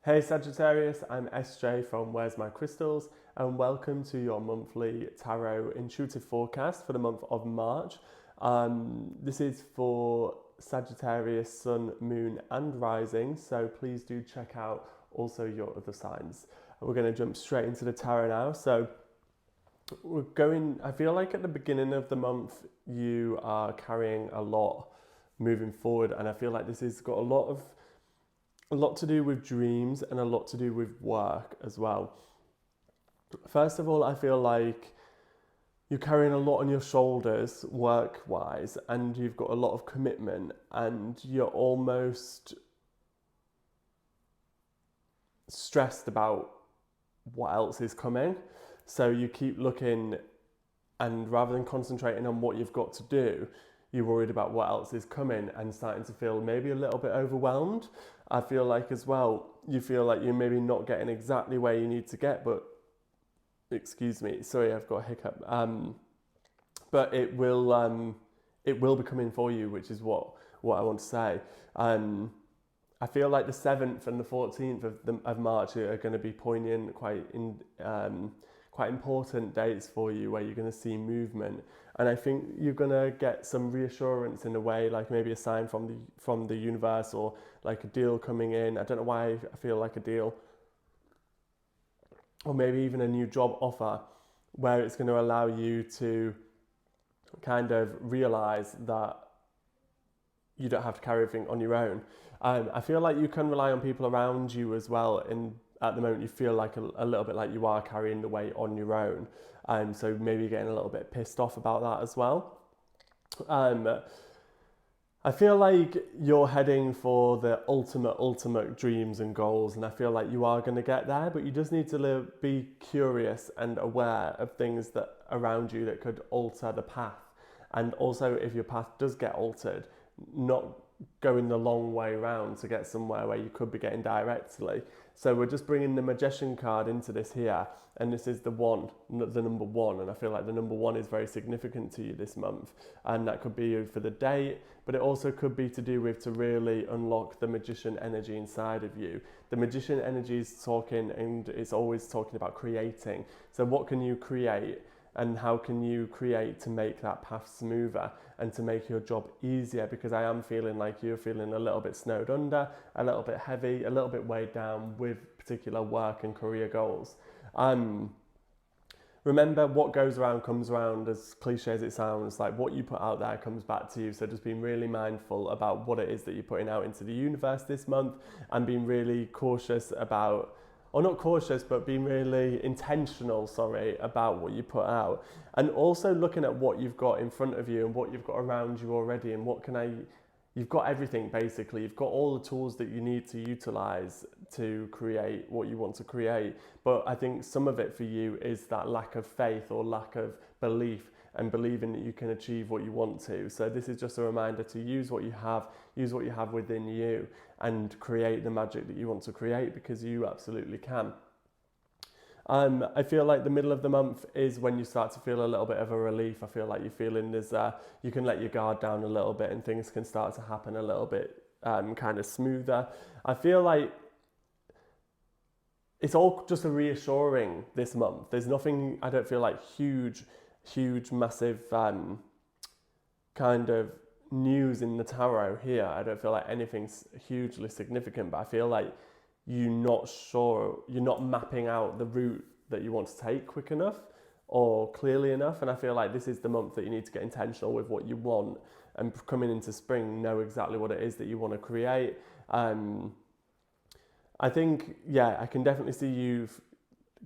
Hey Sagittarius, I'm SJ from Where's My Crystals, and welcome to your monthly tarot intuitive forecast for the month of March. This is for Sagittarius, Sun, Moon, and Rising, so please do check out also your other signs. We're going to jump straight into the tarot now. So I feel like at the beginning of the month you are carrying a lot moving forward, and I feel like this has got a lot to do with dreams and a lot to do with work as well. First of all, I feel like you're carrying a lot on your shoulders work wise, and you've got a lot of commitment, and you're almost stressed about what else is coming. So you keep looking, and rather than concentrating on what you've got to do, you're worried about what else is coming and starting to feel maybe a little bit overwhelmed. I feel like as well, you feel like you're maybe not getting exactly where you need to get, but excuse me, sorry, I've got a hiccup. But it will be coming for you, which is what I want to say. I feel like the 7th and the 14th of March are going to be poignant, quite important dates for you, where you're going to see movement, and I think you're going to get some reassurance in a way, like maybe a sign from the universe, or like a deal coming in. I don't know why I feel like a deal, or maybe even a new job offer, where it's going to allow you to kind of realize that you don't have to carry everything on your own. I feel like you can rely on people around you as well. And at the moment, you feel like a little bit like you are carrying the weight on your own. So maybe you're getting a little bit pissed off about that as well. I feel like you're heading for the ultimate dreams and goals, and I feel like you are going to get there, but you just need to be curious and aware of things that around you that could alter the path. And also, if your path does get altered, not going the long way around to get somewhere where you could be getting directly. So we're just bringing the Magician card into this here, and this is the number one, and I feel like the number one is very significant to you this month, and that could be for the date, but it also could be to do with to really unlock the Magician energy inside of you. The Magician energy is talking, and it's always talking about creating. So what can you create? And how can you create to make that path smoother and to make your job easier? Because I am feeling like you're feeling a little bit snowed under, a little bit heavy, a little bit weighed down with particular work and career goals. Remember, what goes around comes around, as cliche as it sounds. Like, what you put out there comes back to you. So just being really mindful about what it is that you're putting out into the universe this month, and being really cautious about, or not cautious, but being really intentional, about what you put out. And also looking at what you've got in front of you and what you've got around you already, and you've got everything basically. You've got all the tools that you need to utilize to create what you want to create. But I think some of it for you is that lack of faith or lack of belief, and believing that you can achieve what you want to. So this is just a reminder to use what you have within you, and create the magic that you want to create, because you absolutely can. I feel like the middle of the month is when you start to feel a little bit of a relief. I feel like you're feeling you can let your guard down a little bit, and things can start to happen a little bit kind of smoother. I feel like it's all just a reassuring this month. There's nothing, I don't feel like huge, massive kind of news in the tarot here. I don't feel like anything's hugely significant, but I feel like you're not mapping out the route that you want to take quick enough or clearly enough. And I feel like this is the month that you need to get intentional with what you want, and coming into spring, know exactly what it is that you want to create. I think, I can definitely see you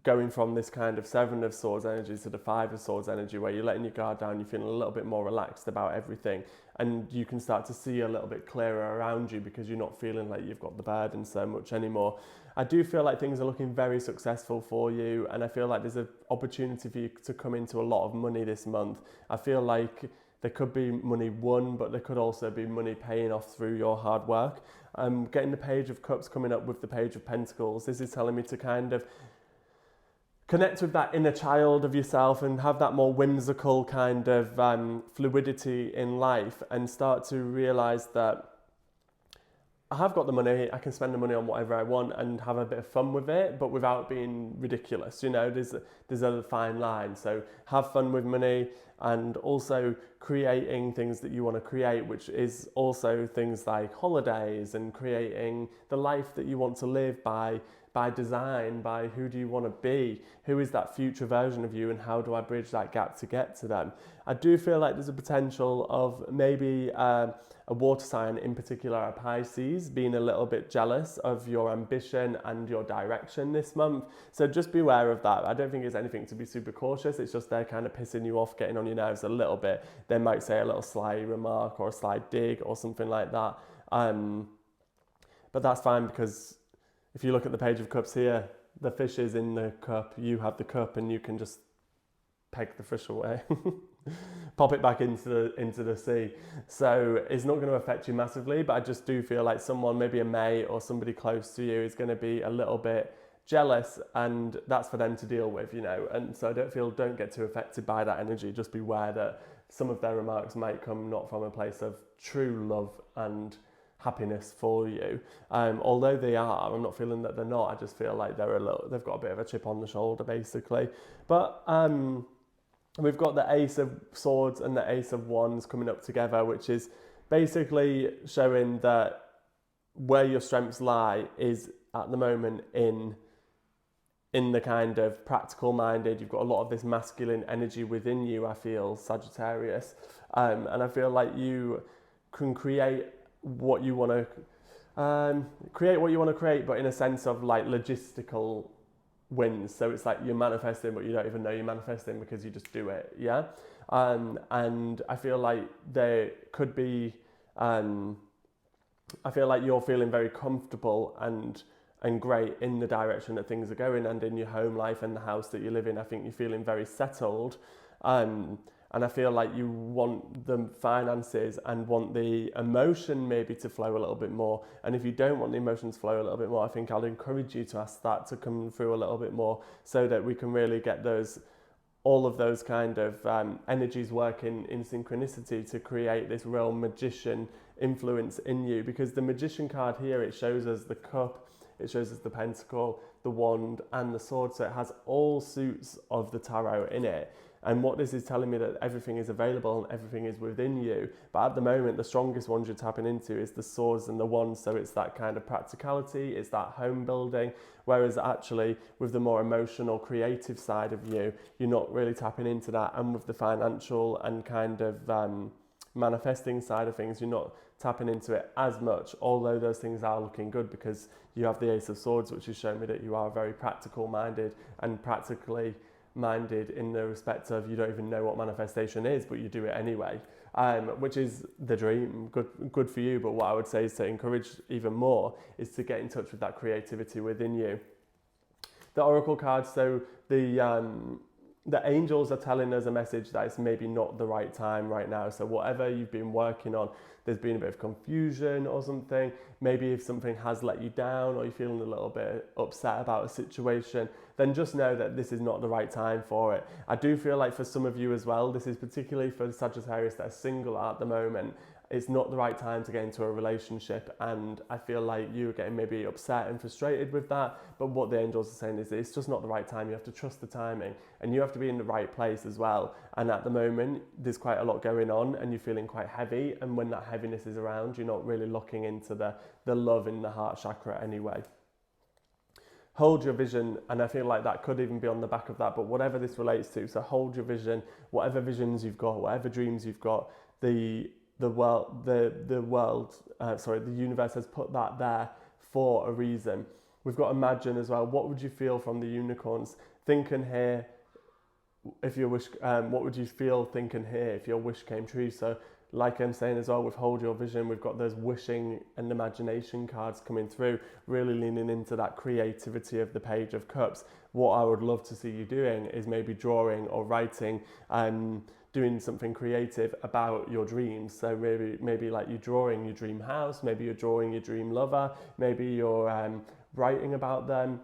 going from this kind of 7 of Swords energy to the 5 of Swords energy, where you're letting your guard down, you're feeling a little bit more relaxed about everything, and you can start to see a little bit clearer around you, because you're not feeling like you've got the burden so much anymore. I do feel like things are looking very successful for you, and I feel like there's an opportunity for you to come into a lot of money this month. I feel like there could be money won, but there could also be money paying off through your hard work. Getting the Page of Cups coming up with the Page of Pentacles, this is telling me to kind of connect with that inner child of yourself, and have that more whimsical kind of fluidity in life, and start to realize that I have got the money, I can spend the money on whatever I want and have a bit of fun with it, but without being ridiculous. You know, there's a fine line. So have fun with money, and also creating things that you want to create, which is also things like holidays and creating the life that you want to live by design, by who do you want to be, who is that future version of you, and how do I bridge that gap to get to them. I do feel like there's a potential of maybe a water sign, in particular a Pisces, being a little bit jealous of your ambition and your direction this month. So just be aware of that. I don't think it's anything to be super cautious. It's just they're kind of pissing you off, getting on your nerves a little bit. They might say a little sly remark or a sly dig or something like that. But that's fine, because if you look at the Page of Cups here, the fish is in the cup, you have the cup, and you can just peg the fish away. Pop it back into the sea. So it's not going to affect you massively, but I just do feel like someone, maybe a mate or somebody close to you, is going to be a little bit jealous, and that's for them to deal with, you know. And so don't get too affected by that energy. Just be aware that some of their remarks might come not from a place of true love and happiness for you, although they are. I'm not feeling that they're not. I just feel like they've got a bit of a chip on the shoulder, basically. But we've got the Ace of Swords and the Ace of Wands coming up together, which is basically showing that where your strengths lie is at the moment in the kind of practical minded. You've got a lot of this masculine energy within you, I feel, Sagittarius, and I feel like you can create what you want to create, but in a sense of like logistical wins. So it's like you're manifesting, but you don't even know you're manifesting because you just do it. Yeah. And I feel like there could be, I feel like you're feeling very comfortable and great in the direction that things are going, and in your home life and the house that you live in. I think you're feeling very settled. And I feel like you want the finances and want the emotion maybe to flow a little bit more. And if you don't want the emotions to flow a little bit more, I think I'll encourage you to ask that to come through a little bit more, so that we can really get all of those kind of energies working in synchronicity to create this real magician influence in you. Because the magician card here, it shows us the cup, it shows us the pentacle, the wand, and the sword. So it has all suits of the tarot in it. And what this is telling me, that everything is available and everything is within you. But at the moment, the strongest ones you're tapping into is the swords and the wands. So it's that kind of practicality, it's that home building. Whereas actually with the more emotional, creative side of you, you're not really tapping into that. And with the financial and kind of manifesting side of things, you're not tapping into it as much, although those things are looking good, because you have the Ace of Swords, which has shown me that you are very practical minded, and practically minded in the respect of you don't even know what manifestation is, but you do it anyway, which is the dream. Good for you. But what I would say is to encourage even more is to get in touch with that creativity within you. The Oracle cards, so the angels are telling us a message that it's maybe not the right time right now. So whatever you've been working on, there's been a bit of confusion or something. Maybe if something has let you down, or you're feeling a little bit upset about a situation, then just know that this is not the right time for it. I do feel like for some of you as well, this is particularly for the Sagittarius that are single at the moment, it's not the right time to get into a relationship, and I feel like you're getting maybe upset and frustrated with that. But what the angels are saying is it's just not the right time. You have to trust the timing, and you have to be in the right place as well. And at the moment, there's quite a lot going on, and you're feeling quite heavy. And when that heaviness is around, you're not really looking into the love in the heart chakra anyway. Hold your vision, and I feel like that could even be on the back of that, but whatever this relates to. So hold your vision, whatever visions you've got, whatever dreams you've got, the universe has put that there for a reason. We've got imagine as well. What would you feel from the unicorns? Think and hear. If your wish, what would you feel, think and hear if your wish came true? So, like I'm saying as well, with hold your vision, we've got those wishing and imagination cards coming through, really leaning into that creativity of the Page of Cups. What I would love to see you doing is maybe drawing or writing, doing something creative about your dreams. So maybe like you're drawing your dream house, maybe you're drawing your dream lover, maybe you're writing about them.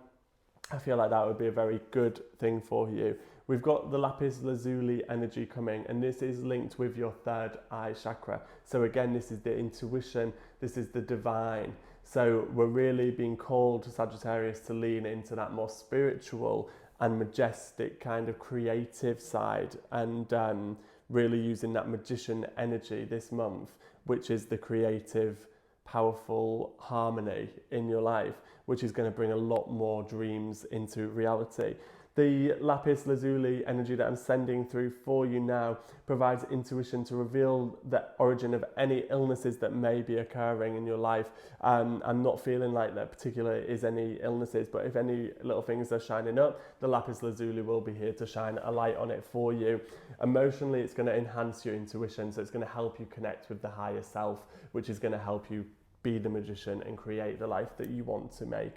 I feel like that would be a very good thing for you. We've got the lapis lazuli energy coming, and this is linked with your third eye chakra. So again, this is the intuition, this is the divine. So we're really being called, Sagittarius, to lean into that more spiritual and majestic kind of creative side, and really using that magician energy this month, which is the creative, powerful harmony in your life, which is going to bring a lot more dreams into reality. The lapis lazuli energy that I'm sending through for you now provides intuition to reveal the origin of any illnesses that may be occurring in your life. I'm not feeling like there particularly is any illnesses, but if any little things are shining up, the lapis lazuli will be here to shine a light on it for you. Emotionally, it's going to enhance your intuition, so it's going to help you connect with the higher self, which is going to help you be the magician and create the life that you want to make.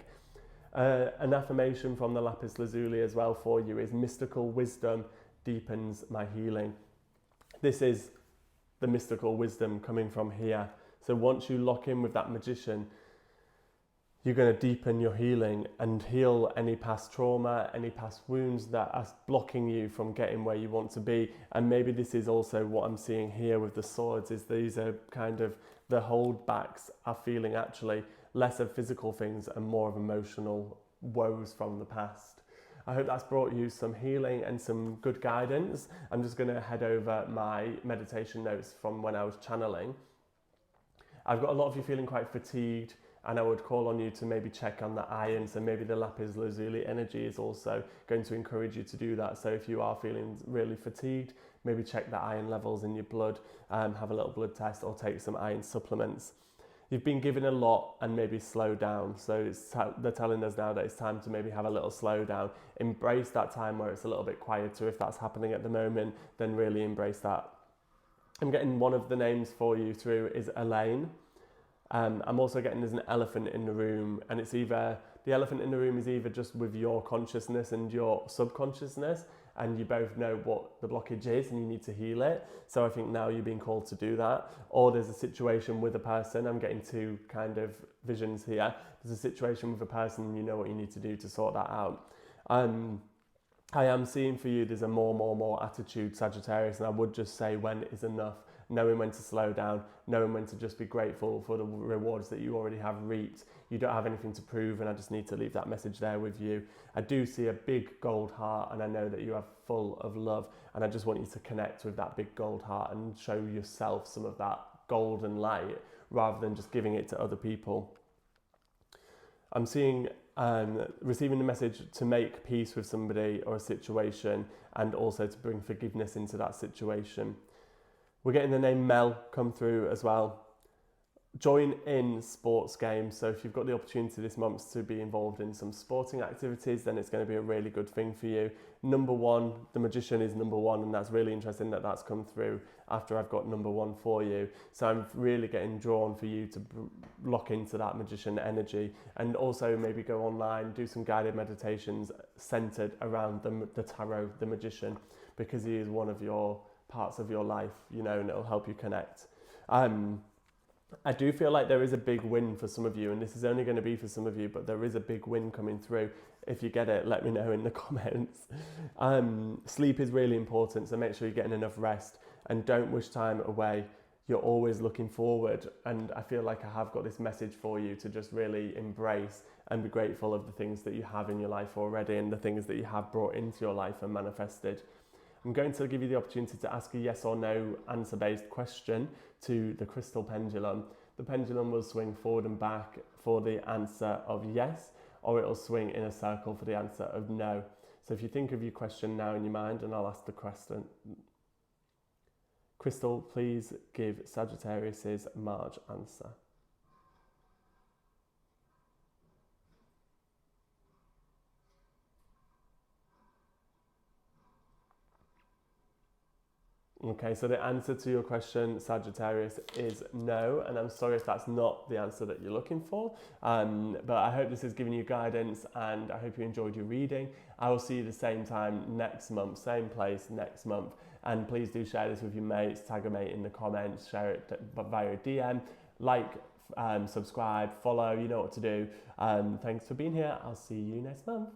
An affirmation from the lapis lazuli as well for you is mystical wisdom deepens my healing. This is the mystical wisdom coming from here. So once you lock in with that magician, you're going to deepen your healing and heal any past trauma, any past wounds that are blocking you from getting where you want to be. And maybe this is also what I'm seeing here with the swords, is these are kind of the holdbacks are feeling actually less of physical things and more of emotional woes from the past. I hope that's brought you some healing and some good guidance. I'm just going to head over my meditation notes from when I was channeling. I've got a lot of you feeling quite fatigued, and I would call on you to maybe check on the iron. So maybe the lapis lazuli energy is also going to encourage you to do that. So if you are feeling really fatigued, maybe check the iron levels in your blood, have a little blood test, or take some iron supplements. You've been given a lot and maybe slow down. So they're telling us now that it's time to maybe have a little slow down. Embrace that time where it's a little bit quieter. If that's happening at the moment, then really embrace that. I'm getting one of the names for you through is Elaine. I'm also getting there's an elephant in the room, and it's either, the elephant in the room is either just with your consciousness and your subconsciousness, and you both know what the blockage is and you need to heal it. So I think now you're being called to do that. Or there's a situation with a person. I'm getting two kind of visions here. There's a situation with a person and you know what you need to do to sort that out. I am seeing for you there's a more attitude, Sagittarius, and I would just say when is enough. Knowing when to slow down, knowing when to just be grateful for the rewards that you already have reaped. You don't have anything to prove, and I just need to leave that message there with you. I do see a big gold heart, and I know that you are full of love, and I just want you to connect with that big gold heart and show yourself some of that golden light rather than just giving it to other people. I'm seeing receiving the message to make peace with somebody or a situation, and also to bring forgiveness into that situation. We're getting the name Mel come through as well. Join in sports games. So if you've got the opportunity this month to be involved in some sporting activities, then it's going to be a really good thing for you. Number one, the magician is number one, and that's really interesting that that's come through after I've got number one for you. So I'm really getting drawn for you to lock into that magician energy, and also maybe go online, do some guided meditations centered around the tarot, the magician, because he is one of your parts of your life, you know, and it'll help you connect. I do feel like there is a big win for some of you, and this is only going to be for some of you, but there is a big win coming through. If you get it, let me know in the comments. Sleep is really important, so make sure you're getting enough rest and don't wish time away. You're always looking forward, and I feel like I have got this message for you to just really embrace and be grateful of the things that you have in your life already and the things that you have brought into your life and manifested. I'm going to give you the opportunity to ask a yes or no answer-based question to the crystal pendulum. The pendulum will swing forward and back for the answer of yes, or it'll swing in a circle for the answer of no. So if you think of your question now in your mind, and I'll ask the question. Crystal, please give Sagittarius's March answer. Okay, so the answer to your question, Sagittarius, is no, and I'm sorry if that's not the answer that you're looking for, but I hope this has given you guidance, and I hope you enjoyed your reading. I will see you the same time next month, same place next month, and please do share this with your mates, tag a mate in the comments, share it via DM, like, subscribe, follow, you know what to do. Thanks for being here. I'll see you next month.